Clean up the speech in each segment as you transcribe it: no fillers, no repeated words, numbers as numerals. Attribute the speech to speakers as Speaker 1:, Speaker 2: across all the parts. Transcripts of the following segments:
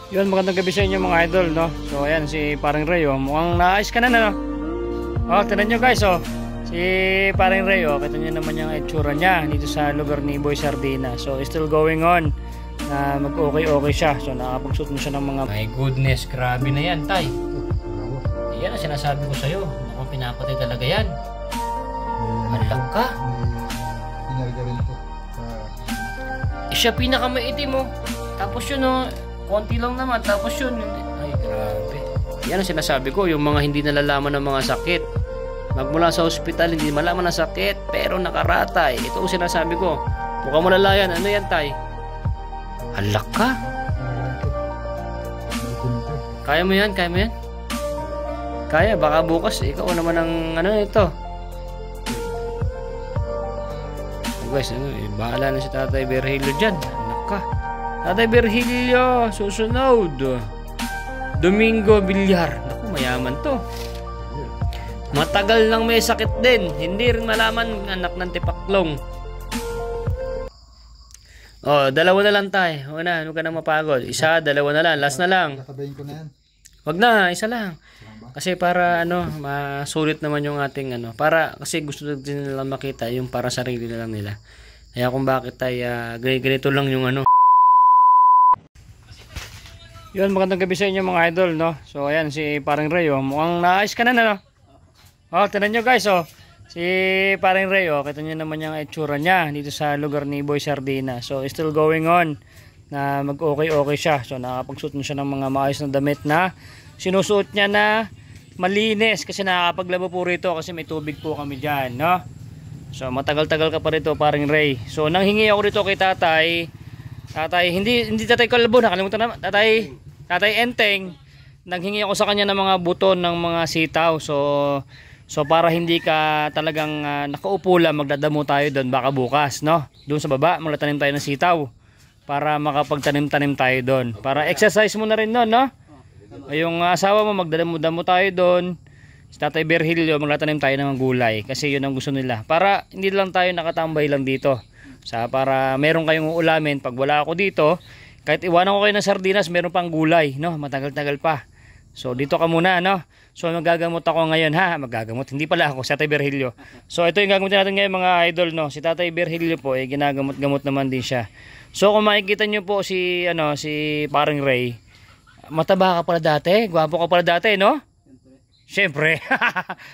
Speaker 1: Yun, magandang gabi sa inyo mga idol, no? So ayan, si Paring Ray, oh. Mukhang naayos ka na, no? Oh, tignan nyo guys, oh. Si Paring Ray, oh. Kita nyo naman yung itsura niya dito sa lugar ni Boy Sardina. So still going on na mag-okay siya. So nakapag-shoot mo siya ng mga... My goodness, grabe na yan, tay. Yan ang sinasabi ko sa'yo. Ako, pinapatay talaga yan. Malag ka. Siya pinakamaitim mo. Tapos yun, oh. Konti lang naman, tapos yun, ay grabe. Yan ang sinasabi ko, yung mga hindi nalalaman ng mga sakit. Magmula sa ospital, hindi malaman ng sakit, pero nakaratay. Ito ang sinasabi ko. Mukhang malala yan. Ano yan, tay? Halak ka? Kaya mo yan? Kaya mo yan? Kaya, baka bukas, ikaw naman ang ano ito. Guys, ano, bahala na si Tatay Virgilio dyan. Halak ka. Tatay Virgilio, susunod. Domingo Villar. Naku, mayaman to. Matagal lang may sakit din. Hindi rin malaman anak ng tipaklong. Oh, dalawa na lang tayo. Huwag ka nang mapagod. Isa, dalawa na lang. Last na lang.
Speaker 2: Sasabayin ko na yan.
Speaker 1: Wag na, isa lang. Kasi para ano, masulit naman yung ating ano. Para, kasi gusto din nila makita yung para sarili na lang nila. Kaya kung bakit tayo, ganito lang yung ano. Yun, magandang gabi sa inyo mga idol, no? So ayan, si Paring Ray, oh. Mukhang naayos ka na, no? Oh, tignan nyo guys, oh. Si Paring Ray, oh. Kita nyo naman yung itsura niya dito sa lugar ni Boy Sardina. So still going on na mag-okay siya. So nakapag-suot mo siya ng mga maayos na damit na sinusuot niya na malinis. Kasi nakakapaglaba po rito kasi may tubig po kami dyan, no? So matagal-tagal ka pa rito, Paring Ray. So nanghingi ako rito kay tatay. Tatay, hindi Tatay Kalbo, nakalimutan naman. Tatay Enteng, naghingi ako sa kanya ng mga buton ng mga sitaw. So para hindi ka talagang nakaupo lang, magdadamo tayo doon baka bukas, no? Doon sa baba, magtatanim tayo ng sitaw para makapagtanim-tanim tayo doon. Para exercise mo na rin noon, no? Yung asawa mo, magdadamo-damo tayo doon. Si Tatay Virgilio, magtatanim tayo ng gulay kasi yun ang gusto nila. Para hindi lang tayo nakatambay lang dito. Para meron kayong ulamin pag wala ako dito. Kahit iwanan ko kayo ng sardinas, meron pang gulay, no? Matagal-tagal pa. So dito ka muna, no? So magagamot ako ngayon, ha? Magagamot, hindi pala ako, si Tatay Virgilio. So ito yung gagamutin natin ngayon mga idol, no? Si Tatay Virgilio po, ginagamot-gamot naman din siya. So kung makikita nyo po si Paring Ray, mataba ka pala dati, gwapo ka pala dati, no? Siyempre.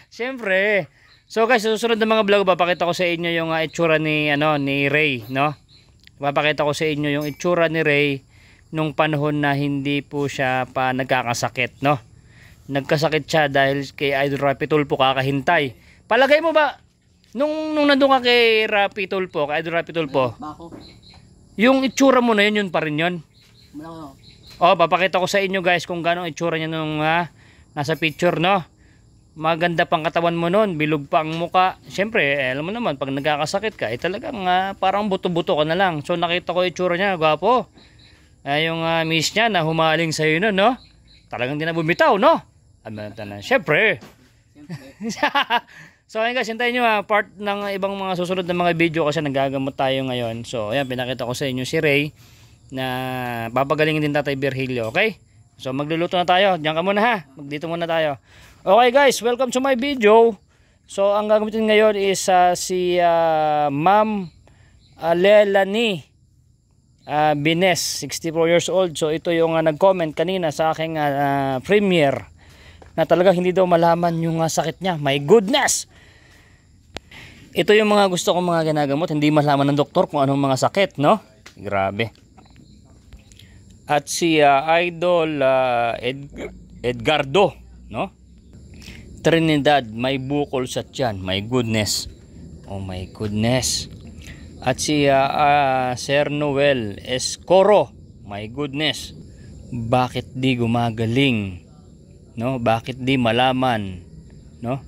Speaker 1: Siyempre. So guys, susunod na mga vlog, papakita ko sa inyo yung itsura ni Ray, no? Papakita ko sa inyo yung itsura ni Ray nung panahon na hindi po siya pa nagkakasakit, no? Nagkasakit siya dahil kay Idol Rapi Tulfo kakahintay. Palagay mo ba nung nandun ka kay Rapi Tulfo, kay Idol Rapi Tulfo, yung itsura mo na yun pa rin yun? Oh, papakita ko sa inyo guys kung gano'ng itsura niya nung nasa picture, no? Maganda pang katawan mo nun, bilog pa ang muka. Siyempre, alam mo naman, pag nagkakasakit ka, talagang parang buto-buto ka na lang. So nakita ko itsura niya, gwapo. Yung miss niya na humaling sa'yo nun, no? Talagang di na bumitaw, no? Siyempre. So ayun guys, hintayin nyo part ng ibang mga susunod na mga video kasi nagagamot tayo ngayon. So ayan, pinakita ko sa inyo si Ray na papagalingin din Tatay Virgilio, okay? So magluluto na tayo, diyan ka muna ha. Dito muna tayo. Okay guys, welcome to my video. So ang gagamitin ngayon is si Ma'am Lelani Bines, 64 years old. So ito yung nag-comment kanina sa aking premiere na talaga hindi daw malaman yung sakit niya. My goodness! Ito yung mga gusto kong mga ginagamot, hindi malaman ng doktor kung anong mga sakit, no? Grabe. At si Idol Edgardo, no? Trinidad, may bukol sa tiyan. My goodness. Oh my goodness. At si Sir Noel Escoro. My goodness. Bakit di gumagaling? No? Bakit di malaman? No?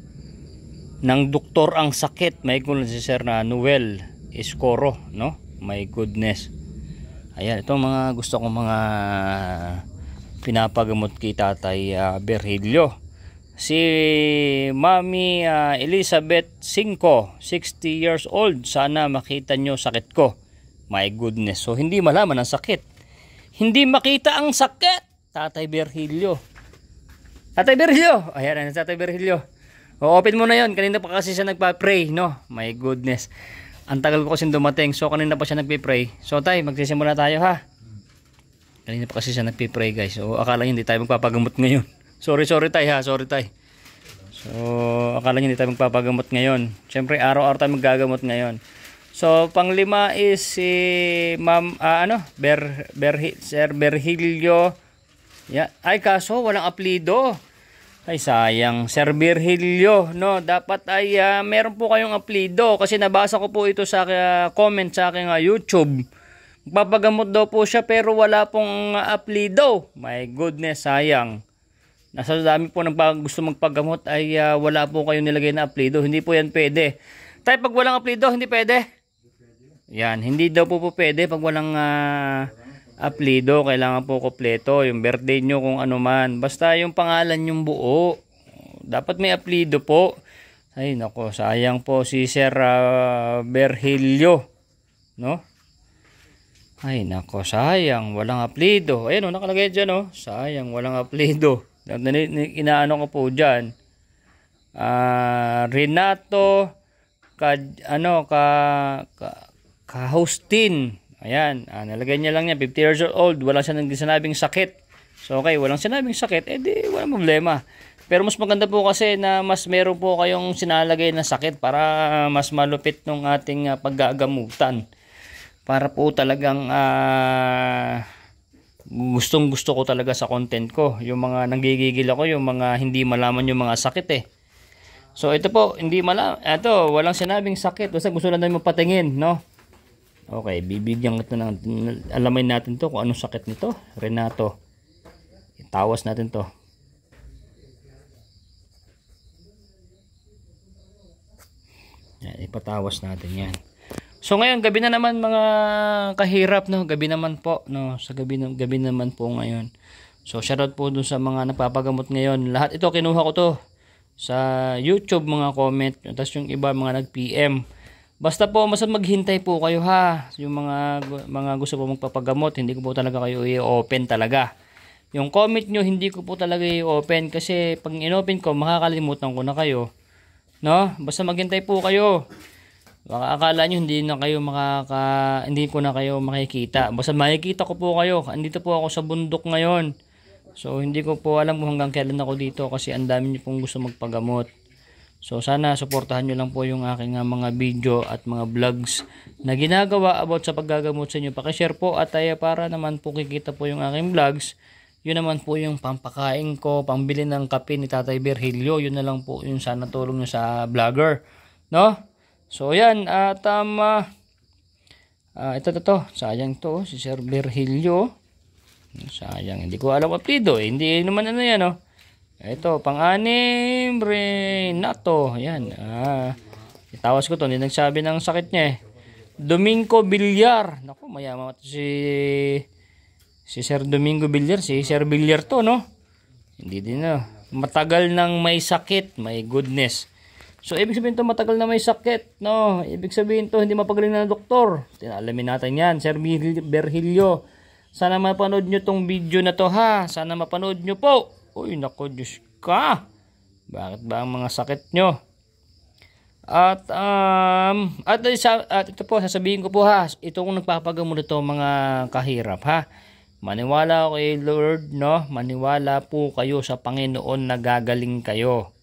Speaker 1: Nang doktor ang sakit. May goodness si Sir Noel Escoro, no? My goodness. Ayan, ito mga gusto kong mga pinapagamot kay Tatay Virgilio. Si Mami Elizabeth 5, 60 years old. Sana makita nyo sakit ko. My goodness. So hindi malaman ang sakit. Hindi makita ang sakit. Tatay Virgilio. Tatay Virgilio! Ayan, Tatay Virgilio. O, open mo na yon. Kanina pa kasi siya nagpa-pray, no? My goodness. Ang tagal ko kasi dumating. So, kanina pa siya nagpi-pray. So, tay, magsisimula tayo, ha? Kanina pa kasi siya nagpi-pray, guys. So, akala niya hindi tayo magpapagamot ngayon. Sorry, tay, ha? Sorry, tay. So, akala niya hindi tayo magpapagamot ngayon. Siyempre, araw-araw tayo maggagamot ngayon. So, panglima is si Ma'am, Sir Virgilio. Yeah. Ay, kaso, walang apelido. Ay, sayang. Sir Virgilio, no? Dapat ay meron po kayong apelido. Kasi nabasa ko po ito sa comment sa aking YouTube. Magpapagamot daw po siya pero wala pong apelido. My goodness, sayang. Nasa dami po ng gusto magpagamot ay wala po kayong nilagay na apelido. Hindi po yan pwede. Tayo, pag walang apelido, hindi pwede. Yan, hindi daw po pwede pag walang apelido. Kailangan po kompleto. Yung birthday nyo kung ano man. Basta yung pangalan yung buo. Dapat may apelido po. Ay, nako, sayang po si Sir Virgilio. No? Ay, nako, sayang. Walang apelido. Ayan, nakalagay dyan, no? Sayang, walang apelido. Inaano ko po dyan. Renato Kahustin. Ayan, nalagay niya lang niya, 50 years old, wala siya nang sinabing sakit. So okay, walang sinabing sakit, di walang problema. Pero mas maganda po kasi na mas meron po kayong sinalagay na sakit para mas malupit ng ating paggagamutan. Para po talagang gustong gusto ko talaga sa content ko. Yung mga nanggigigil ako, yung mga hindi malaman yung mga sakit eh. So ito po, hindi malaman, ito, walang sinabing sakit. Basta gusto lang namin mapatingin, no? Okay, bibigyan ito ng, alamin natin to kung anong sakit nito. Renato, itawas natin to. Yan, ipatawas natin yan. So ngayon, gabi na naman mga kahirap, no? Gabi naman po, no? Sa gabi naman po ngayon. So shoutout po dun sa mga nagpapagamot ngayon. Lahat ito, kinuha ko to sa YouTube, mga comment. Tapos yung iba, mga nag-PM. Basta po, mas maghintay po kayo, ha. Yung mga gusto po magpapagamot, hindi ko po talaga kayo i-open talaga. Yung comment nyo, hindi ko po talaga i-open. Kasi pag in-open ko, makakalimutan ko na kayo. No? Basta maghintay po kayo. Baka akala nyo hindi ko na kayo makikita. Basta makikita ko po kayo. Andito po ako sa bundok ngayon. So hindi ko po alam kung hanggang kailan ako dito kasi ang dami nyo pong gusto magpagamot. So sana suportahan nyo lang po yung aking mga video at mga vlogs na ginagawa about sa paggagamot sa inyo. Pakishare po at para naman po kikita po yung aking vlogs. Yun naman po yung pampakain ko, pambili ng kape ni Tatay Virgilio. Yun na lang po yung sana tulong nyo sa vlogger. No? So yan, ito, sayang to, si Sir Virgilio. Sayang, hindi ko alam apelido eh. Hindi naman ano yan, oh. Ito, pang-anim, Renato. Yan, itawas ko to, hindi nagsabi ng sakit niya eh. Domingo Villar. Naku, mayaman si Sir Domingo Villar, si Sir Villar to, no? Hindi din, no? Matagal nang may sakit, my goodness. So, ibig sabihin to matagal na may sakit, no? Ibig sabihin to hindi mapagaling na doktor. Alamin natin yan, Sir Virgilio. Sana mapanood nyo tong video na to, ha? Sana mapanood nyo po. Uy, nako, Diyos ka. Bakit ba ang mga sakit nyo? At ito po, sasabihin ko po, ha? Ito kung nagpapagamot ito, mga kahirap, ha? Maniwala kay Lord, no? Maniwala po kayo sa Panginoon na gagaling kayo,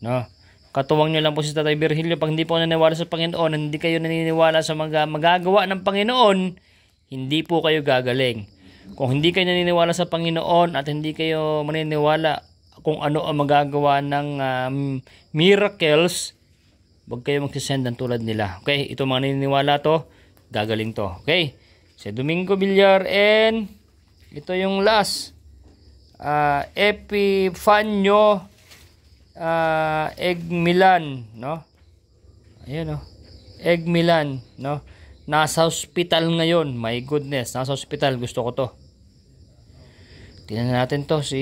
Speaker 1: no? Katuwang nyo lang po si Tatay Virgilio. Pag hindi po naniniwala sa Panginoon, hindi kayo naniniwala sa magagawa ng Panginoon, hindi po kayo gagaling. Kung hindi kayo naniniwala sa Panginoon at hindi kayo maniniwala kung ano ang magagawa ng miracles, huwag kayo magsisend ng tulad nila. Okay? Ito mga naniniwala to, gagaling to. Okay? Si Domingo Villar and ito yung last. Epifanio Egg Milan, no? Ayun, no? Egg Milan, no? Nasa hospital ngayon. My goodness, nasa hospital. Gusto ko to. Tingnan natin to si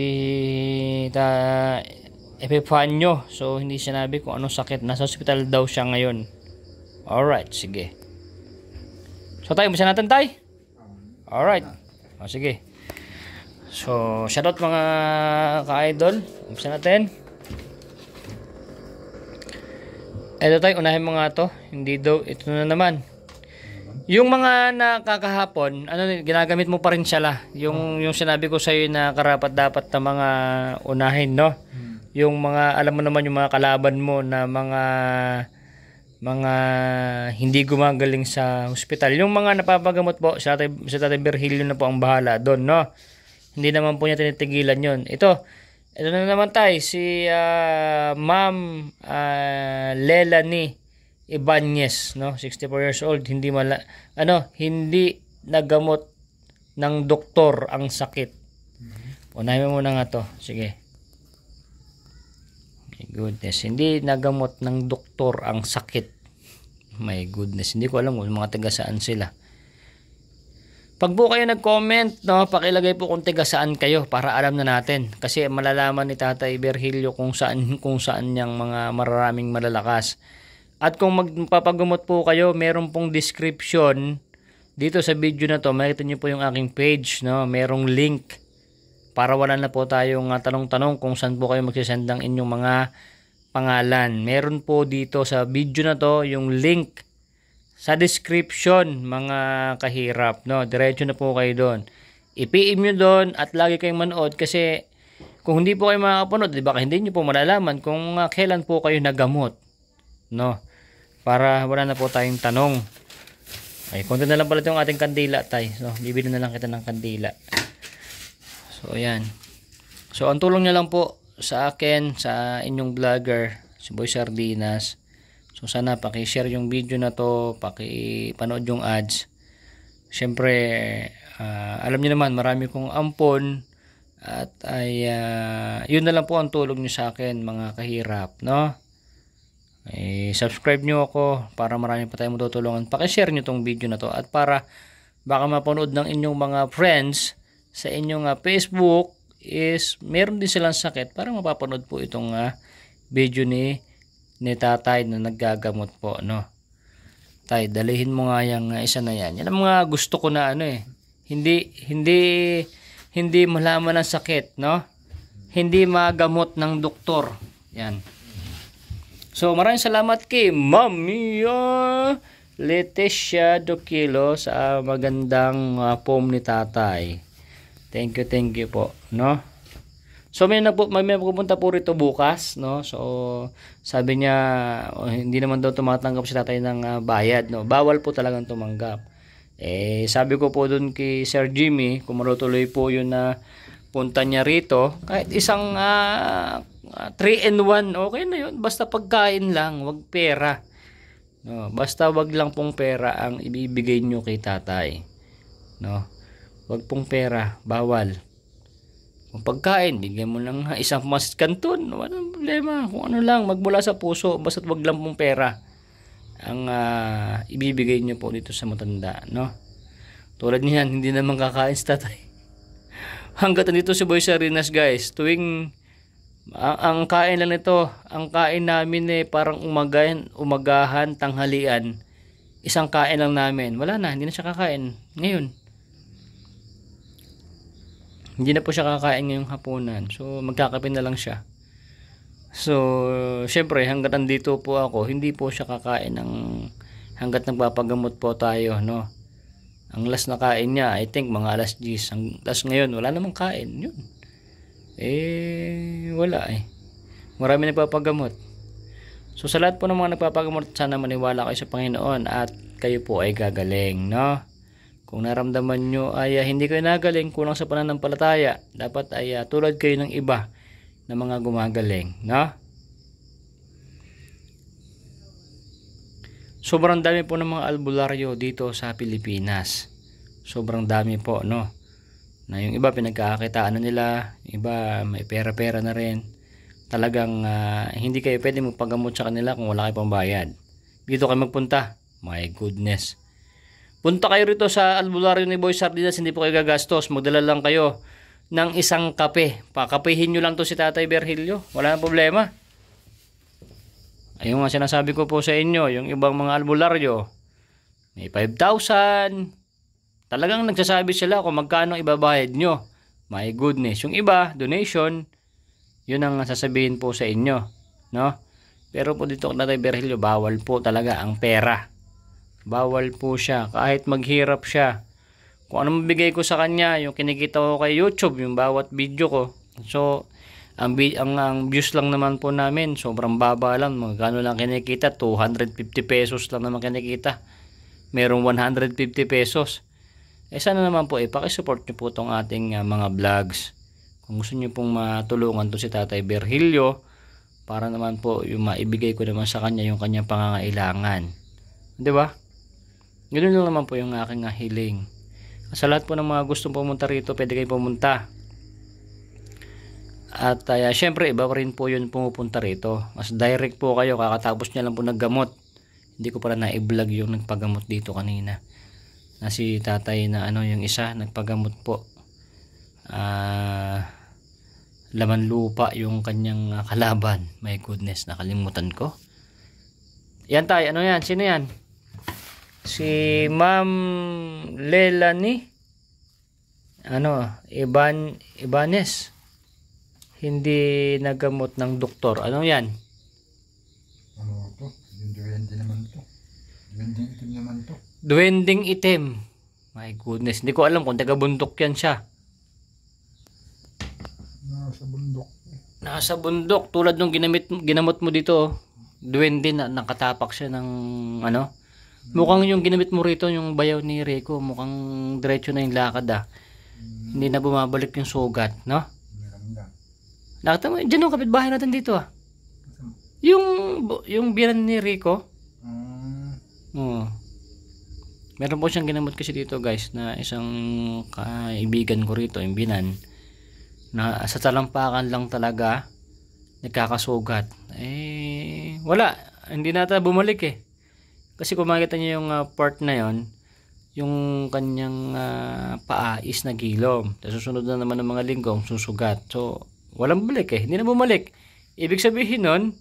Speaker 1: Epifanio. So hindi sinabi kung anong sakit. Nasa hospital daw siya ngayon. Alright, sige. So tayo, umpisa natin tayo. Alright. O sige. So, shoutout mga ka-idol. Umpisa natin. Ito tayo, unahin mo nga to. Hindi daw, ito na naman. Yung mga nakakahapon, ginagamit mo pa rin siya la. Yung sinabi ko sa iyo na karapat dapat na mga unahin, no? Yung mga, alam mo naman yung mga kalaban mo na mga hindi gumagaling sa hospital. Yung mga napapagamot po, si Tatay Virgilio na po ang bahala doon, no? Hindi naman po niya tinitigilan yun. Ito na naman tayo, si Ma'am Lelani Ibanez, no? 64 years old, hindi nagamot ng doktor ang sakit. Unahin mo muna nga to. Sige. My goodness, hindi nagamot ng doktor ang sakit. My goodness, hindi ko alam kung mga taga saan sila. Pag po kayo nag-comment, no, pakilagay po kung taga saan kayo para alam na natin. Kasi malalaman ni Tatay Virgilio kung saan niyang mga maraming malalakas. At kung magpapagamot po kayo, meron pong description dito sa video na to. Makita niyo po yung aking page, no? Merong link para wala na po tayong tanong-tanong kung saan po kayo magsisend ng inyong mga pangalan. Meron po dito sa video na to yung link sa description, mga kahirap, no? Diretso na po kayo doon. I-PM nyo doon at lagi kayong manood kasi kung hindi po kayo makakapanood, di ba, hindi nyo po malalaman kung kailan po kayo nagamot, no? Para wala na po tayong tanong. Ay, konti na lang pala itong ating kandila, tay. So, bibili na lang kita ng kandila. So, ayan. So, ang tulong nyo lang po sa akin, sa inyong vlogger, si Boy Sardinas. So sana paki-share yung video na to, paki-panood yung ads. Siyempre, alam niyo naman, marami kong ampon at yun na lang po ang tulong niyo sa akin, mga kahirap, no? Subscribe niyo ako para marami pa tayong matutulungan. Paki-share niyo tong video na to at para baka mapanood ng inyong mga friends sa inyong Facebook is meron din silang sakit para mapapanood po itong video ni tatay na naggagamot po, no? Tay, dalihin mo nga yung isa na yan. Yan ang mga gusto ko na hindi malaman ng sakit, no? Hindi magamot ng doktor. Yan. So, maraming salamat kay Ma'am Leticia Dokilo sa magandang poem ni tatay. Thank you po, no? So may pupunta po rito bukas, no? So sabi niya hindi naman daw tumatanggap si tatay ng bayad, no? Bawal po talagang tumanggap. Sabi ko po doon kay Sir Jimmy, kung marutuloy po yun na punta niya rito, kahit isang 3-in-1, okay na yun. Basta pagkain lang, wag pera. No, basta wag lang pong pera ang ibibigay niyo kay tatay. No? Wag pong pera, bawal. Kung pagkain, bigyan mo lang isang mas kanton, walang problema. Kung ano lang, magmula sa puso, basta't wag lang pong pera ang ibibigay niyo po dito sa matanda, no? Tulad niyan, hindi naman kakain sa tatay. Hanggat dito si Boy Sardinas, guys, tuwing ang kain lang nito, ang kain namin parang umagahan, tanghalian, isang kain lang namin. Wala na, hindi na siya kakain ngayon. Hindi na po siya kakain ngayong hapunan. So, magkakape na lang siya. So, syempre, hanggat andito po ako, hindi po siya kakain hanggat nagpapagamot po tayo, no? Ang last na kain niya, I think, mga alas 10. Ang last ngayon, wala namang kain. Yun. Wala Marami nagpapagamot. So, sa lahat po ng mga nagpapagamot, sana maniwala kayo sa Panginoon at kayo po ay gagaling, no? Kung naramdaman nyo ay hindi kayo nagaling, kulang sa pananampalataya, dapat ay tulad kayo ng iba na mga gumagaling, no? Sobrang dami po ng mga albularyo dito sa Pilipinas. Sobrang dami po, no? Na yung iba pinagkakakitaan na nila, iba may pera-pera na rin. Talagang hindi kayo pwede magpagamot sa kanila kung wala kayo pambayad. Dito kayo magpunta. My goodness. Punta kayo rito sa albularyo ni Boy Sardinas, hindi po kayo gagastos. Magdala lang kayo ng isang kape. Pakapehin nyo lang to si Tatay Virgilio. Wala nang problema. Ayun nga sinasabi ko po sa inyo, yung ibang mga albularyo, may 5,000. Talagang nagsasabi sila kung magkano ibabayad nyo My goodness. Yung iba, donation, yun ang sasabihin po sa inyo, no? Pero po dito kay Tatay Virgilio, bawal po talaga ang pera. Bawal po siya. Kahit maghirap siya. Kung ano mabigay ko sa kanya, yung kinikita ko kay YouTube, yung bawat video ko. So, ang views lang naman po namin, sobrang baba lang. Magkano lang kinikita? 250 pesos lang naman kinikita. Merong 150 pesos. Sana naman po, pakisupport nyo po itong ating mga vlogs. Kung gusto nyo pong matulungan to si Tatay Virgilio, para naman po yung maibigay ko naman sa kanya yung kanyang pangangailangan. Diba? Ganoon lang naman po yung aking hiling. Sa lahat po ng mga gustong pumunta rito, pwede kayo pumunta. At syempre, iba pa rin po yun pumupunta rito. Mas direct po kayo, kakatapos niya lang po naggamot. Hindi ko pala na-i-vlog yung nagpagamot dito kanina. Na si tatay na yung isa, nagpagamot po. Laman lupa yung kanyang kalaban. My goodness, nakalimutan ko. Yan tayo, ano yan? Sino yan? Si Ma'am Lelani Ibanez. Hindi nagamot ng doktor. Ano yan?
Speaker 2: Ano to? Yung duwende naman to. Duwending itim naman to.
Speaker 1: Duwending itim. My goodness. Hindi ko alam kung taga-bundok yan siya.
Speaker 2: Nasa bundok.
Speaker 1: Nasa bundok. Tulad nung ginamot mo dito. Duwende na nakatapak siya ng Mukhang yung ginamit mo rito, yung bayaw ni Rico. Mukhang diretso na yung lakad Hindi na bumabalik yung sugat. No? Nakita mo, dyan yung kapitbahay natin dito Yung biran ni Rico. Meron po siyang ginamot kasi dito guys, na isang kaibigan ko rito, yung binan, na sa talampakan lang talaga nagkakasugat. Wala, hindi nata bumalik kasi kung makikita niyo yung part na yon, yung kanyang paa is nagilom. Tapos susunod na naman ng mga linggo susugat. So walang balik hindi na bumalik. Ibig sabihin nun,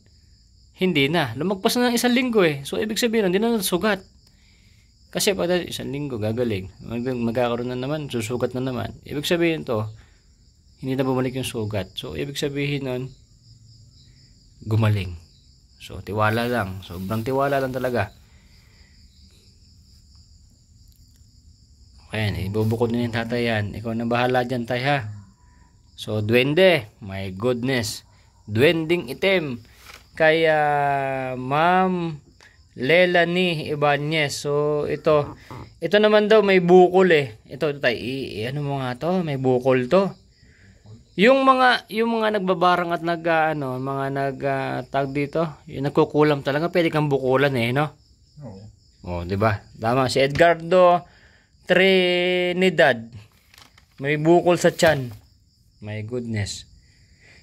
Speaker 1: hindi na. Lumagpas na ng isang linggo So ibig sabihin nun, hindi na nasugat. Kasi pag isang linggo gagaling, magkakaroon na naman, susugat na naman. Ibig sabihin to, hindi na bumalik yung sugat. So ibig sabihin nun, gumaling. So tiwala lang. Sobrang tiwala lang talaga. Ayan, ibubukod na yung tatay yan. Ikaw na bahala dyan tay ha. So, duwende. My goodness. Duwending itim. Kaya, Ma'am Lelani Ibanez. So, ito naman daw may bukol Ito tayo, ano mo nga to? May bukol to. Yung mga nagbabarang at tag dito, yung nagkukulam talaga, pwede kang bukulan no? Oo. Di ba? Tama. Si Edgardo Trinidad. May bukol sa tiyan. My goodness.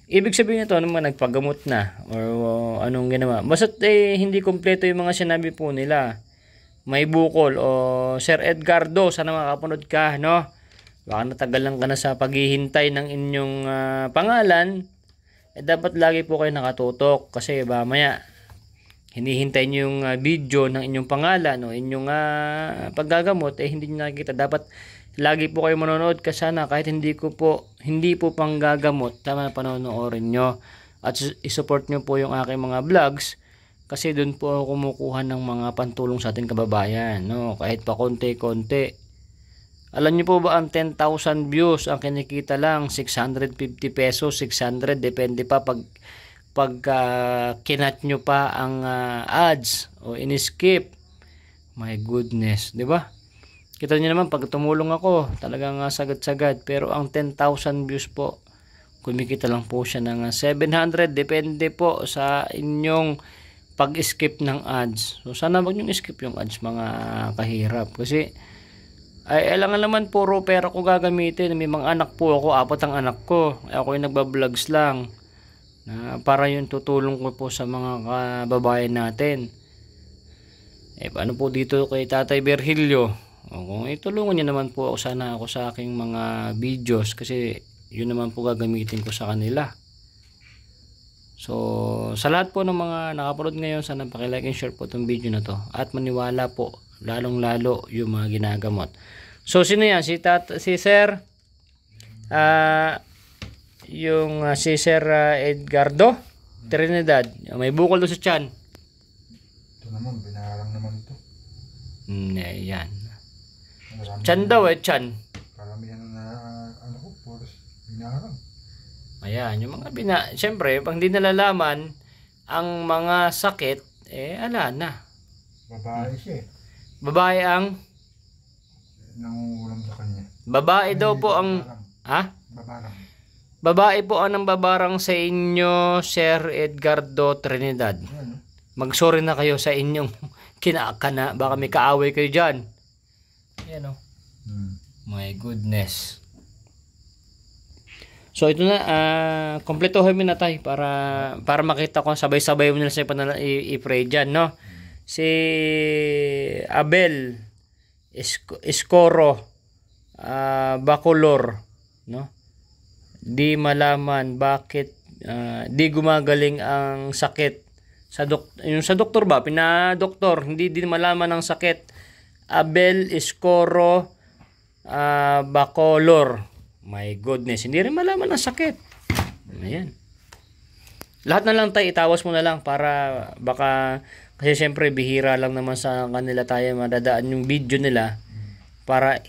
Speaker 1: Ibig sabihin nito, mga nagpagamot na or anong ginawa. Basta't hindi kompleto yung mga sinabi po nila. May bukol Sir Edgardo, sana makapanood ka, no? Baka natagalan ka na sa paghihintay ng inyong pangalan. Dapat lagi po kayo nakatutok kasi mamaya hinihintay niyo yung video ng inyong pangalan o inyong paggagamot hindi niyo nakikita. Dapat lagi po kayo manonood kasi sana kahit hindi po panggagamot, tama na panonoorin nyo at isupport nyo po yung aking mga vlogs kasi doon po ako kumukuha ng mga pantulong sa ating kababayan, no? Kahit pa konti-konti. Alam nyo po ba ang 10,000 views ang kinikita lang 650 pesos, 600 depende pa pag kinat nyo pa ang ads o in-skip. My goodness, di ba? Kita niyo naman pag tumulong ako, talagang sagad-sagad. Pero ang 10,000 views po, kumikita lang po siya ng 700. Depende po sa inyong pag-skip ng ads. So sana wag niyo skip yung ads mga kahirap. Kasi alangan naman puro pera ko gagamitin. May mga anak po ako, 4 ang anak ko. Ako yung nagba-vlogs lang. Para yung tutulong ko po sa mga kababayan natin. Paano po dito kay Tatay Virgilio? Kung itulungan niyo naman po sana ako sa aking mga videos kasi yun naman po gagamitin ko sa kanila. So sa lahat po ng mga nakapanood ngayon, sana paki-like and share po itong video na to at maniwala po lalong lalo yung mga ginagamot. So sino yan? Si Sir Si Sir Edgardo Trinidad, may bukol doon sa tiyan.
Speaker 2: Ito naman, binaharang naman ito.
Speaker 1: Ayan.
Speaker 2: Marami
Speaker 1: Tiyan daw tiyan.
Speaker 2: Karamihan na, puros binaharang.
Speaker 1: Ayan, yung mga siyempre, pag hindi nalalaman ang mga sakit, ala na.
Speaker 2: Babae siya eh.
Speaker 1: Babae ang?
Speaker 2: Nangungulam sa kanya.
Speaker 1: Babae daw po ang,
Speaker 2: Babarang.
Speaker 1: Babae po ang babarang sa inyo, Sir Edgardo Trinidad.
Speaker 2: Ayan,
Speaker 1: Mag-sorry na kayo sa inyong kinakana. Baka may kaaway kayo dyan. Ayan o. My goodness. So ito na, kompletohin mo na tayo para makita ko, sabay-sabay mo na sa i-pray dyan, no? Si Abel Escoro Bacolor, no? Di malaman bakit di gumagaling ang sakit sa doktor ba? Pinadoktor, hindi din malaman ang sakit. Abel Escoro Bacolor. My goodness, hindi rin malaman ang sakit. Ayan. Lahat na lang tayo, itawas mo na lang para baka, kasi syempre bihira lang naman sa kanila tayo madadaan yung video nila para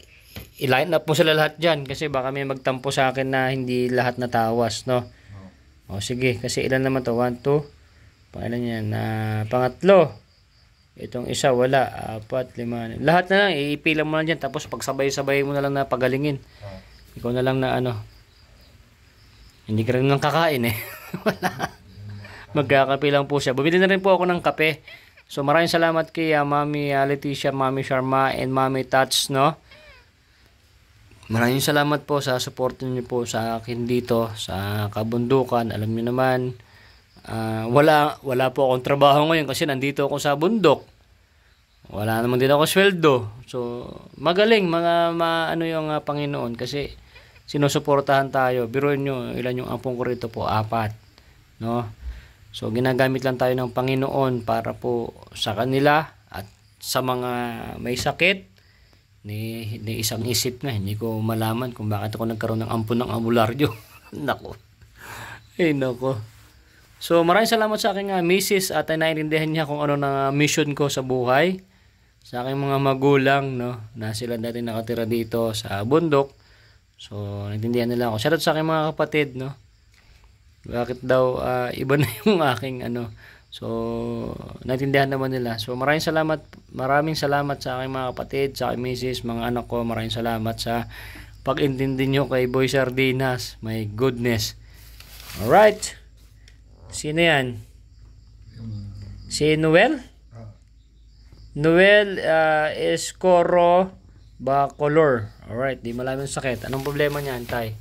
Speaker 1: i-line up mo sila lahat dyan kasi baka may magtampo sa akin na hindi lahat natawas, no? O sige, kasi ilan naman to? 1, 2, pangalan yan? Pangatlo. Itong isa wala, 4, 5. Lahat na lang, iipilan mo na dyan tapos pagsabay-sabay mo na lang na pagalingin. Ikaw na lang na hindi ka rin nang kakain wala. Magkakape lang po siya. Bumili na rin po ako ng kape. So maraming salamat kay Mami Leticia, Mami Sharma, and Mami Tats, no? Maraming salamat po sa support niyo po sa akin dito sa kabundukan. Alam niyo naman, wala po akong trabaho ngayon kasi nandito ako sa bundok. Wala naman din ako sweldo. So magaling yung Panginoon kasi sinusuportahan tayo. Biruin nyo, ilan yung ampong ko rito po? 4. No? So, ginagamit lang tayo ng Panginoon para po sa kanila at sa mga may sakit. Ni isang isip na, hindi ko malaman kung bakit ako nagkaroon ng ampon ng ambularyo. Nako. Nako. So, maraming salamat sa aking misis at naiintindihan niya kung ano na mission ko sa buhay. Sa aking mga magulang, no, na sila dati nakatira dito sa bundok. So, naintindihan nila ako. Shoutout sa aking mga kapatid, no. Bakit daw iba na yung aking So, naintindihan naman nila. So, maraming salamat sa aking mga kapatid, sa aking misis, mga anak ko. Maraming salamat sa pag-intindi nyo kay Boy Sardinas. My goodness. Alright. Sino yan? Si Noel? Noel Escoro Bacolor. Alright, di malaman sakit. Anong problema niyan, Tay?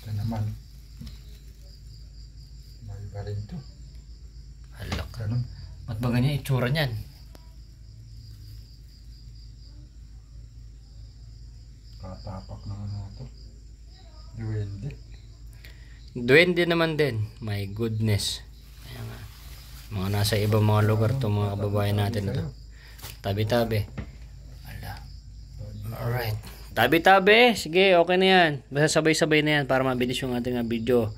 Speaker 2: Ito naman. May iba rin to.
Speaker 1: Halak.
Speaker 2: Ganun.
Speaker 1: Ba't ba ganyan itsura niyan?
Speaker 2: Katapak naman ito. Duwende.
Speaker 1: Duwende naman din. My goodness. Ayan nga. Mga nasa ibang mga lugar to mga kababayan natin ito. Tabi-tabi. Alright. Tabi-tabi. Sige, okay na yan. Basta sabay-sabay na yan para mabilis yung ating video.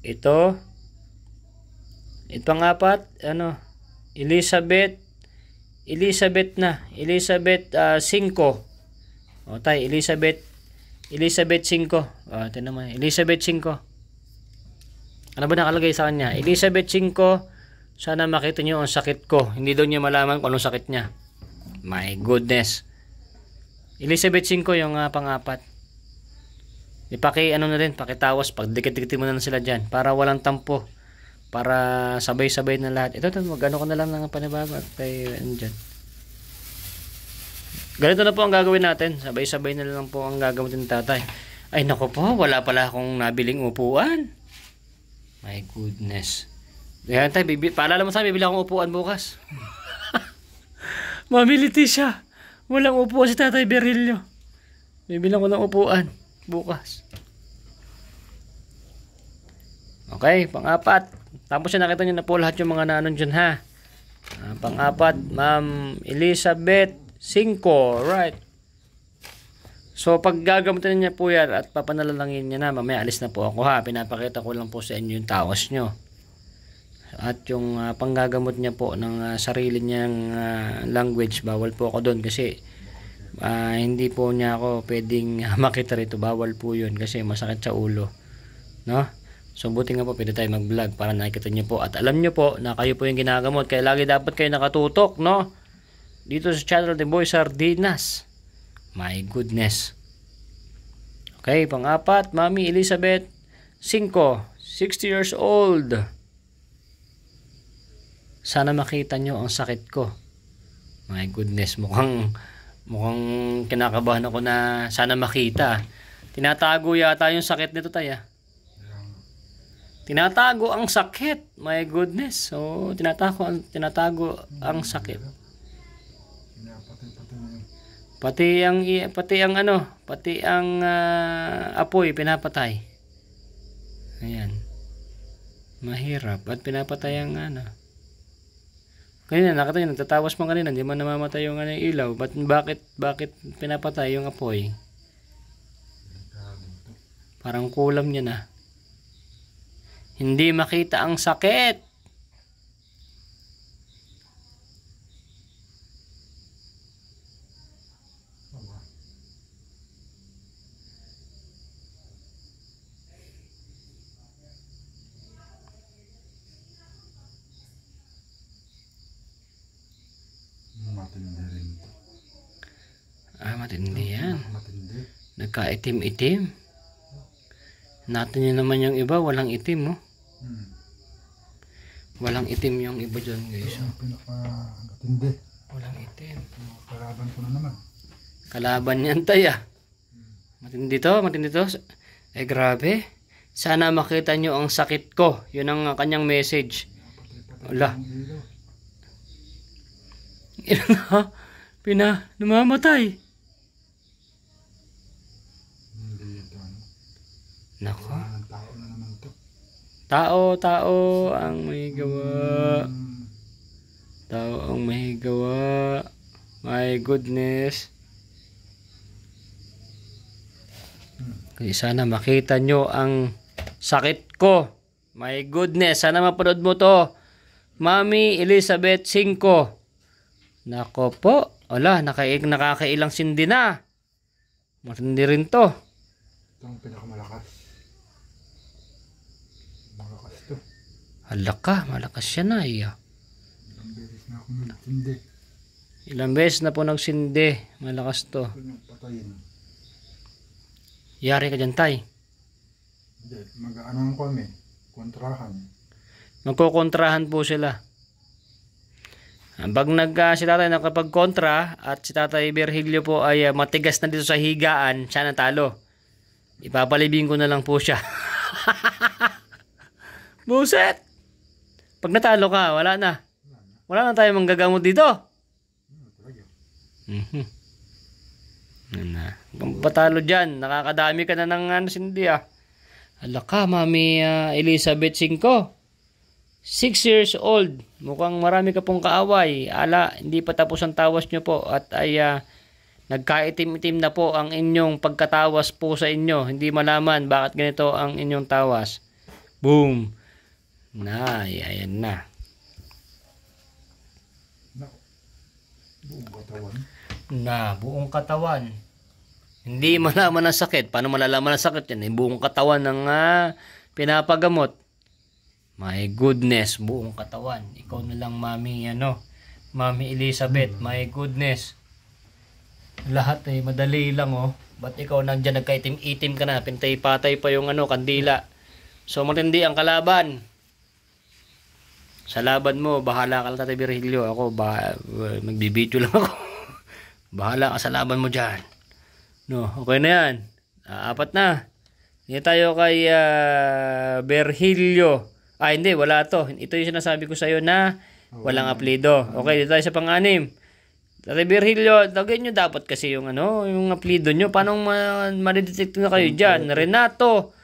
Speaker 1: Ito pang-4, Elizabeth 5. O tayo, Elizabeth 5. Ito naman, Elizabeth 5. Ano ba nakalagay sa kanya? Elizabeth 5. Sana makita nyo ang sakit ko. Hindi daw niya malaman kung anong sakit niya. My goodness. Elizabeth 5 yung pang-4. Pakitawas. Pagdikit-dikit mo na sila dyan. Para walang tampo. Para sabay-sabay na lahat. Ito, mag-ano ko na lang ng panibago. At tayo, dyan. Ganito na po ang gagawin natin. Sabay-sabay na lang po ang gagawin ng tatay. Ay, naku po. Wala pala akong nabiling upuan. My goodness. Yan tayo. Paalala mo sa bibili akong upuan bukas. Mami Leticia. Walang upuan si Tatay Berilio. Bibilang ko ng upuan bukas. Okay, pang-4. Tapos siya nakita nyo na po lahat yung mga naanon dyan, ha. Pang-4, Ma'am Elizabeth 5. Right. So pag gagamutin niya po yan at papanalangin niya na, mamaya alis na po ako ha. Pinapakita ko lang po sa inyo yung tawas nyo. At yung panggagamot niya po ng sarili niyang language, bawal po ako doon kasi hindi po niya ako pwedeng makita rito. Bawal po yun kasi masakit sa ulo. No? So buti nga po pwede tayo mag-vlog para nakikita niyo po. At alam niyo po na kayo po yung ginagamot. Kaya lagi dapat kayo nakatutok, no? Dito sa channel ni Boy Sardinas. My goodness. Okay, pang-apat, Mami Elizabeth 5, 60 years old. Sana makita nyo ang sakit ko. My goodness, mukhang kinakabahan ako na sana makita. Tinatago yata yung sakit nito, Tay. Tinatago ang sakit. My goodness. So, tinatago ang sakit. Pati ang apoy pinapatay. Ayan. Mahirap at pinapatay ang Kanina nakita niyo nagtatawas man kanina, hindi man namamatay yung ilaw. Bakit pinapatay yung apoy? Parang kulam niya na. Hindi makita ang sakit.
Speaker 2: Matindi rin ito.
Speaker 1: Matindi yan.
Speaker 2: Matindi.
Speaker 1: Nagka-itim-itim. Natin yun naman yung iba, walang itim, oh. Walang itim yung iba dyan, guys.
Speaker 2: Ito ang pinaka-matindi.
Speaker 1: Walang itim.
Speaker 2: Kalaban ko na naman.
Speaker 1: Kalaban yan, Tay. Matindi to. Eh, grabe. Sana makita nyo ang sakit ko. Yun ang kanyang message. Wala. Namamatay.
Speaker 2: Hindi ito.
Speaker 1: Nako.
Speaker 2: Tao na naman ito.
Speaker 1: Tao ang may gawa. Tao ang may gawa. My goodness. Kaya sana makita nyo ang sakit ko. My goodness. Sana mapanood mo to. Mami Elizabeth 5. Nako po. Wala, nakakailang sindi na. Matindi rin to.
Speaker 2: Ito ang pinakamalakas. Malakas to.
Speaker 1: Halaka, malakas siya na.
Speaker 2: Ilang beses na akong nagsindi.
Speaker 1: Ilang beses na po nagsindi. Malakas to.
Speaker 2: Ito yung patayin.
Speaker 1: Yari ka dyan, Tay.
Speaker 2: Hindi, mag-aanong kami. Kontrahan.
Speaker 1: Magkokontrahan po sila. Pag si tatay nakapag-kontra at si tatay Virgilio po ay matigas na dito sa higaan, siya natalo. Ipapalibing ko na lang po siya. Buset! Pag natalo ka, wala na. Wala na tayo manggagamot dito. Kung patalo dyan, nakakadami ka na ng sindi. Hala ka, Mami Elizabeth 5. 6 years old. Mukhang marami ka pong kaaway. Hindi pa tapos ang tawas nyo po. At ay nagkaitim-itim na po ang inyong pagkatawas po sa inyo. Hindi malaman bakit ganito ang inyong tawas. Boom. Ayan na.
Speaker 2: Buong katawan.
Speaker 1: Buong katawan. Hindi malaman ang sakit. Paano malalaman ang sakit yan? Buong katawan ng pinapagamot. My goodness, buong katawan. Ikaw na lang, Mami, Mami Elizabeth, my goodness. Lahat madali lang, oh. Ba't ikaw nandyan nagkaitim-itim ka na? Pintay-patay pa yung kandila. So, matindi ang kalaban. Sa laban mo, bahala ka lang, Tatay Virgilio. Ako, magbibidyo lang ako. Bahala ka sa laban mo dyan. No, okay na yan. 4 na. Hindi tayo kay Virgilio. Hindi, wala to. Ito yung sinasabi ko sa iyo na walang apelido. Okay, dito tayo sa pang-6. Tatay Virgilio, lagay nyo dapat kasi yung yung apelido nyo. Paano ma-detect na kayo dyan? Renato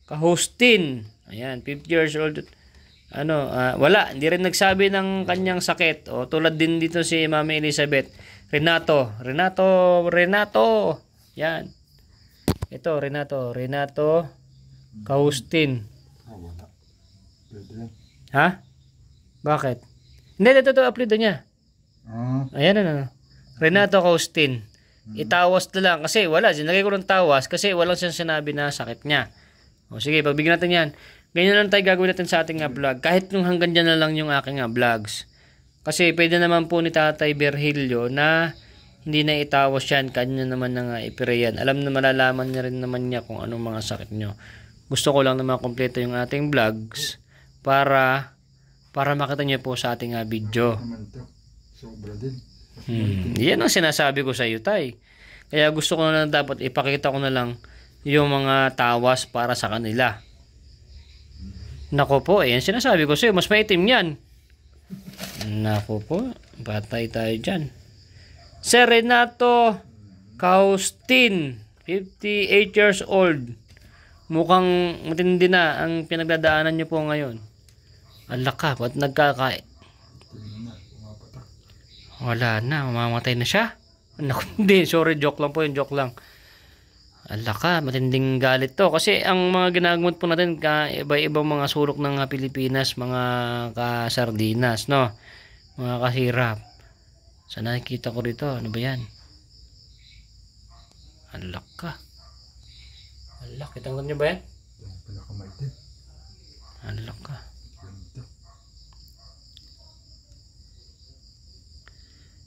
Speaker 1: Kahustin. Ayan, 50 years old. Wala, hindi rin nagsabi ng kanyang sakit. Tulad din dito si Mami Elizabeth. Renato. Yan. Ito, Renato Kaustin.
Speaker 2: Wala. Pwede yan.
Speaker 1: Ha? Bakit? Hindi, ito apelido niya. Ayan ano. Renato Kaustin. Itawas na lang kasi wala. Sinagay ko ng tawas kasi walang siyang sinabi na sakit niya. O sige, pagbigyan natin yan. Ganyan lang tayo gagawin natin sa ating vlog. Kahit nung hanggang dyan na lang yung aking vlogs. Kasi pwede naman po ni Tatay Virgilio na hindi na itawas yan. Kanya naman na ipireyan. Alam na malalaman niya rin naman niya kung anong mga sakit nyo. Gusto ko lang na makompleto yung ating vlogs para makita niyo po sa ating video.
Speaker 2: Naman to. Sobra din.
Speaker 1: Yan ang sinasabi ko sa iyo, Tay. Kaya gusto ko na dapat ipakita ko na lang yung mga tawas para sa kanila. Nako po, yan sinasabi ko sa iyo. Mas maitim yan. Nako po, patay tayo dyan. Sir Renato Kaustin, 58 years old. Mukhang matindi na ang pinagdadaanan nyo po ngayon. Ala ka, ba't nagkakain? Wala na, mamamatay na siya. Naku, hindi, sorry, joke lang po yun, joke lang. Ala ka, matinding galit to. Kasi ang mga ginagamot po natin, iba-ibang mga sulok ng Pilipinas, mga kasardinas, no? Mga kasirap. Sa nakikita ko rito, ano ba yan? Ala ka. Ala, kitang nyo ba yan?
Speaker 2: Yung pinakamaitin.
Speaker 1: Ala ka.
Speaker 2: Ganito.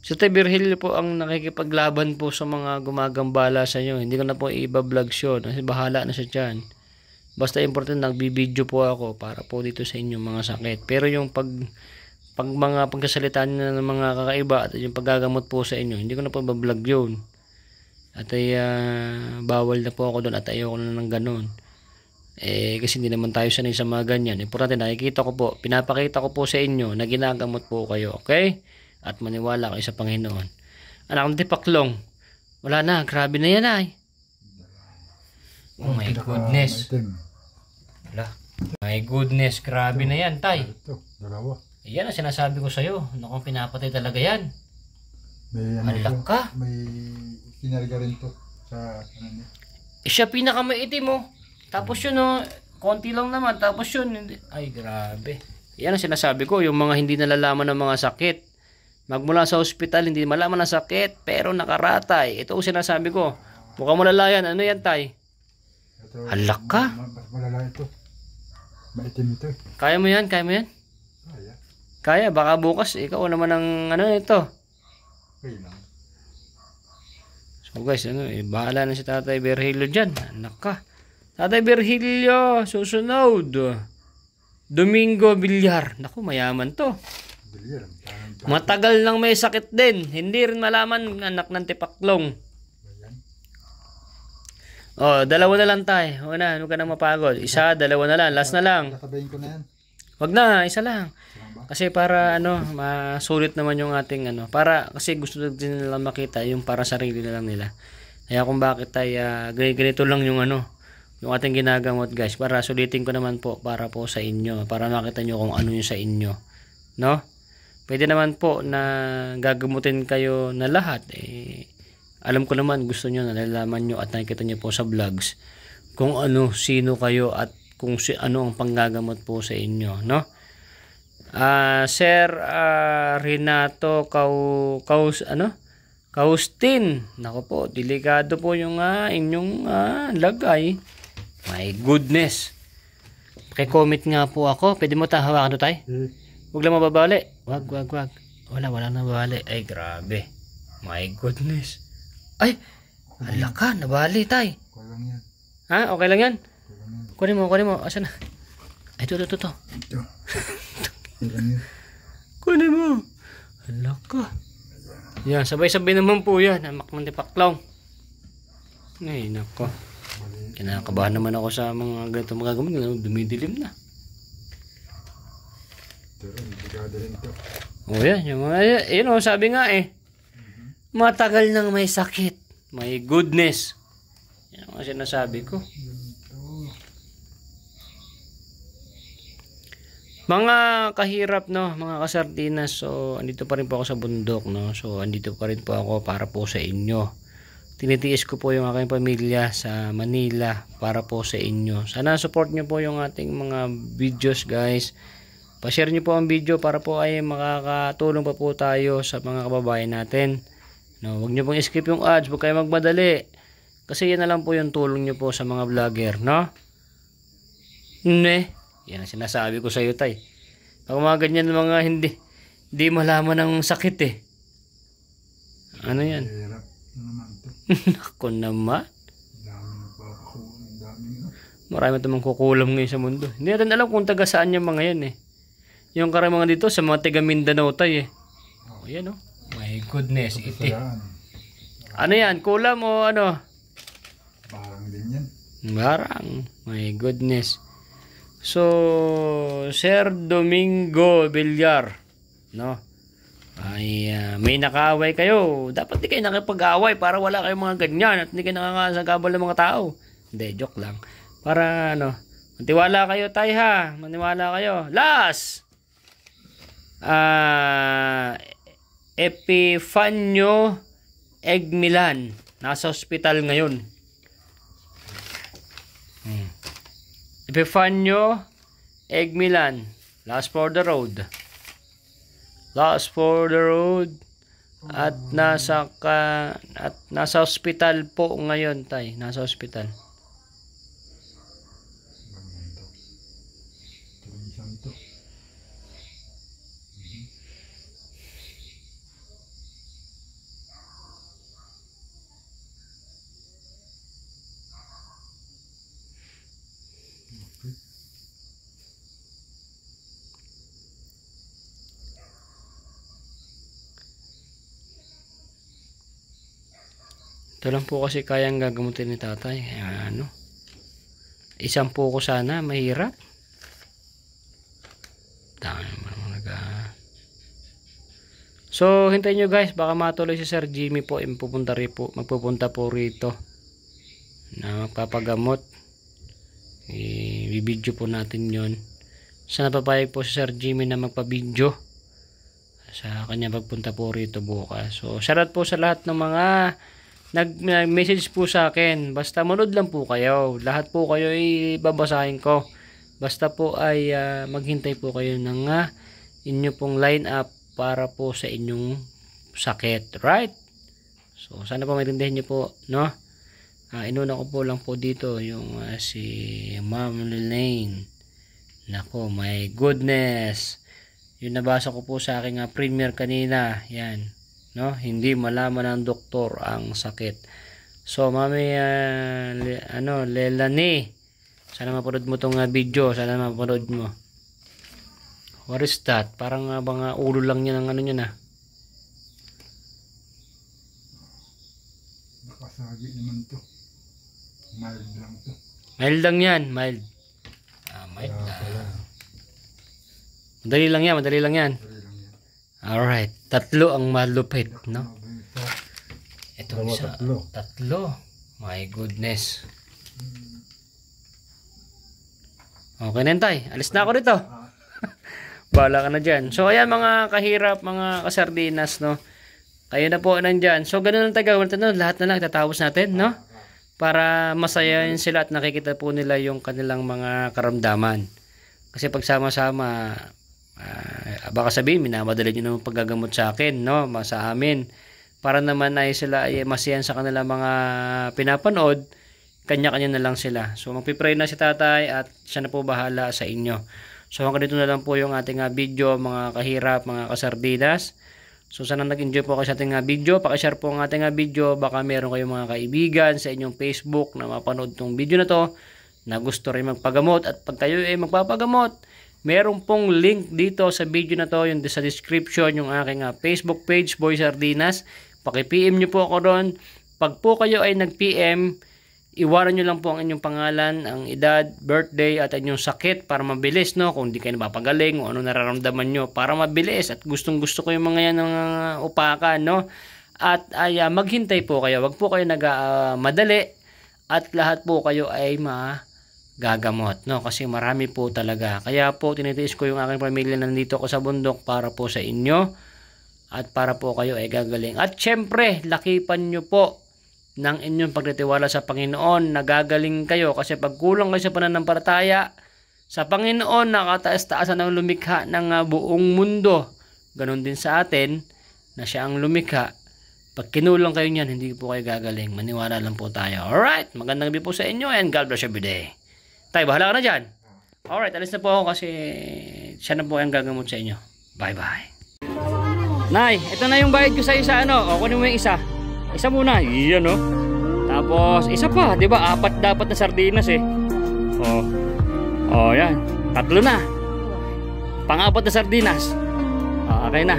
Speaker 1: Si Tay Virgilio po ang nakikipaglaban po sa mga gumagambala sa inyo. Hindi ko na po i-vlogs yun. Kasi bahala na siya dyan. Basta important, nagbibideo po ako para po dito sa inyo mga sakit. Pero yung pag mga pagkasalita niyo ng mga kakaiba at yung paggagamot po sa inyo, hindi ko na po i-vlog yun. At ay bawal na po ako doon at ayoko na ng ganun. Kasi hindi naman tayo sanay sa mga ganyan. Importante, nakikita ko po, pinapakita ko po sa inyo na ginagamot po kayo. Okay? At maniwala kayo sa Panginoon. Anak ng tipaklong. Wala na. Grabe na yan ay. Oh my goodness. Wala. My goodness. Grabe na yan, Tay.
Speaker 2: Ito, dalawa.
Speaker 1: Yan ang sinasabi ko sa'yo. Naku, pinapatay talaga yan.
Speaker 2: May
Speaker 1: Alak ka.
Speaker 2: May kinarga rin to sa ano niya.
Speaker 1: Siya pinakamaitim mo. Tapos yun, konti lang naman. Tapos yun, ay grabe. Yan ang sinasabi ko. Yung mga hindi nalalaman ng mga sakit. Magmula sa ospital, hindi malaman ang sakit, pero nakaratay. Ito ang sinasabi ko. Mukhang malala yan. Ano yan, Tay? Alak ka.
Speaker 2: Mas malala ito. Maitim ito.
Speaker 1: Kaya mo yan? Kaya mo yan?
Speaker 2: Kaya.
Speaker 1: Kaya. Baka bukas, ikaw naman ang ano ito.
Speaker 2: Okay lang.
Speaker 1: So guys, bahala na si Tatay Virgilio dyan. Anak ka. Tatay Virgilio, susunod. Domingo Villar. Naku, mayaman to.
Speaker 2: Bilyar.
Speaker 1: Matagal nang may sakit din. Hindi rin malaman, anak ng tipaklong. Oh, dalawa na lang tayo. Huwag na, huwag ka na mapagod. Isa, dalawa na lang. Last na lang.
Speaker 2: Katabayin ko na yan.
Speaker 1: Wag na, isa lang. Kasi para masulit naman yung ating kasi gusto din nila makita yung para sarili na lang nila. Kaya kung bakit tayo ganito lang yung yung ating ginagamot, guys, para sulitin ko naman po para po sa inyo, para makita nyo kung ano yung sa inyo, no? Pwede naman po na gagamutin kayo na lahat. Alam ko naman gusto nyo, nalalaman nyo at nakikita nyo po sa vlogs kung sino kayo at kung ano ang panggagamot po sa inyo, no? Sir Renato Kaustin. Nako po, delikado po yung inyong lagay. My goodness. Paki-comment nga po ako. Pwede mo hawakan to, Tay? Huwag lang mababali. Wag. Wala na mababali. Ay, grabe. My goodness. Ay, hala ka, nabali, Tay.
Speaker 2: Okay lang yan.
Speaker 1: Ha? Okay lang yan?
Speaker 2: Okay lang yan.
Speaker 1: Kunin mo. Asan na? Ay, ito.
Speaker 2: Ito. Okay lang yan.
Speaker 1: Kunin mo. Hala ka. Yan, sabay-sabay naman po yan. Amak ng tipaklaw. Ay, nako. Kinakabahan naman ako sa mga ganito magagamit. Dumidilim na.
Speaker 2: Ito rin, bigada rin ito.
Speaker 1: O yan, yung mga, sabi nga matagal nang may sakit. My goodness. Yan ang sinasabi ko. Mga kahirap, no, mga kasardinas, so andito pa rin po ako sa bundok, no. So andito pa rin po ako para po sa inyo. Tinitiis ko po yung aking pamilya sa Manila para po sa inyo. Sana support nyo po yung ating mga videos, guys. Pa-share nyo po ang video para po ay makakatulong pa po tayo sa mga kababayan natin. No, wag nyo pong skip yung ads, wag kayo magmadali. Kasi yan na lang po yung tulong nyo po sa mga vlogger, no? Yan ang sinasabi ko sa iyo, tay. Pag mga ganyan mga hindi malaman ng sakit eh. Ano yan?
Speaker 2: Hirap naman to.
Speaker 1: Ako naman.
Speaker 2: Dami nagpapakulang, dami na.
Speaker 1: Marami namang kukulam ngayon sa mundo. Hindi natin alam kung taga saan yung mga yan eh. Yung karamihan dito sa mga taga Mindanao, tay eh. Oh, yan oh. My goodness, iti. Ano yan? Kulam o ano?
Speaker 2: Parang din yan.
Speaker 1: Barang. My goodness. So, Sir Domingo Villar, no? Ay may nakaaway kayo. Dapat di kayo nakipag-away para wala kayong mga ganyan at hindi kayo nakakasagabal ng mga tao. Hindi, joke lang. Para ano, maniwala kayo, tay, ha. Maniwala kayo. Last! Epifanio Egmilan. Nasa ospital ngayon. Epifanio Egmilan. Last for the road. Last for the road. At nasa ospital po ngayon, tay. Nasa ospital. Ito lang po kasi kayang gagamutin ni tatay. Ano? Isang po ko sana, mahirap. Dami naman So, hintayin nyo guys, baka matuloy si Sir Jimmy po, magpupunta po rito na magpapagamot. I-video po natin yon. Sana papayag po si Sir Jimmy na magpa-video sa kanya pagpunta po rito bukas. So, shoutout po sa lahat ng mga nag-message po sa akin. Basta manood lang po kayo. Lahat po kayo ay babasahin ko. Basta po ay maghintay po kayo ng inyo pong line up para po sa inyong sakit. Right? So, sana po maintindihan nyo po, no? Inuna ko po lang po dito yung si Ma'am Lelaine. Nako, my goodness. Yung nabasa ko po sa aking premiere kanina. Yan. No, hindi malaman ng doktor ang sakit. So, Mami Lelani, sana mapanood mo tong video, sana mapanood mo. What is that? Parang mga ulo lang niya ng ano niya na.
Speaker 2: Nakasagi naman to. Mild lang to.
Speaker 1: Mild lang yan, mild. Mild lang. Madali lang yan, madali lang yan. Alright, 3 ang malupit, no? Ito isa, 3. My goodness. Okay na, tay. Alis na ako dito. Bahala ka na dyan. So, ayan mga kahirap, mga kasardinas, no? Kayo na po nandyan. So, ganun ang tagawin natin, no? Lahat na lang tatapos natin, no? Para masayahin sila at nakikita po nila yung kanilang mga karamdaman. Kasi pagsama-sama, baka sabihin, minamadali nyo naman paggagamot sa akin, no? Sa amin. Para naman ay sila ay masiyan sa kanila mga pinapanood, kanya-kanya na lang sila. So, magpipray na si tatay at siya na po bahala sa inyo. So, hanggang dito na lang po yung ating video, mga kahirap, mga kasardinas. So, sana nag-enjoy po kayo sa ating video. Pakishare po ang ating video. Baka meron kayong mga kaibigan sa inyong Facebook na mapanood tong video na to na gusto rin magpagamot. At pag kayo ay magpapagamot, meron pong link dito sa video na to, yung sa description, yung aking Facebook page, Boy Sardinas. Paki-PM nyo po ako doon. Pag po kayo ay nag-PM, iwanan nyo lang po ang inyong pangalan, ang edad, birthday, at inyong sakit para mabilis, no? Kung hindi kayo napapagaling, o ano nararamdaman nyo, para mabilis. At gustong gusto ko yung mga yan ng upakan, no? At ay maghintay po kayo. Wag po kayo nag-madali. At lahat po kayo ay gagamot, no? Kasi marami po talaga. Kaya po tinitiis ko yung aking pamilya, nandito ako sa bundok para po sa inyo at para po kayo ay gagaling. At syempre, lakipan nyo po ng inyong pagtitiwala sa Panginoon, nagagaling kayo kasi pag kulang kayo sa pananampalataya sa Panginoon, nakataas-taasan ng lumikha ng buong mundo. Ganon din sa atin na siya ang lumikha. Pag kinulang kayo niyan, hindi po kayo gagaling. Maniwala lang po tayo. Alright, magandang gabi po sa inyo and God bless every day. Tay, bahala ka na dyan. Alright, alis na po ako kasi siya na po ang gagamot sa inyo. Bye-bye. Nay, ito na yung bayad ko sa isa, ano? O, kunin mo yung isa. Isa muna. Iyan, no? Tapos, isa pa. Diba? 4 dapat na sardinas, eh. O, yan. 3 na. Pang-4 na sardinas. Okay na.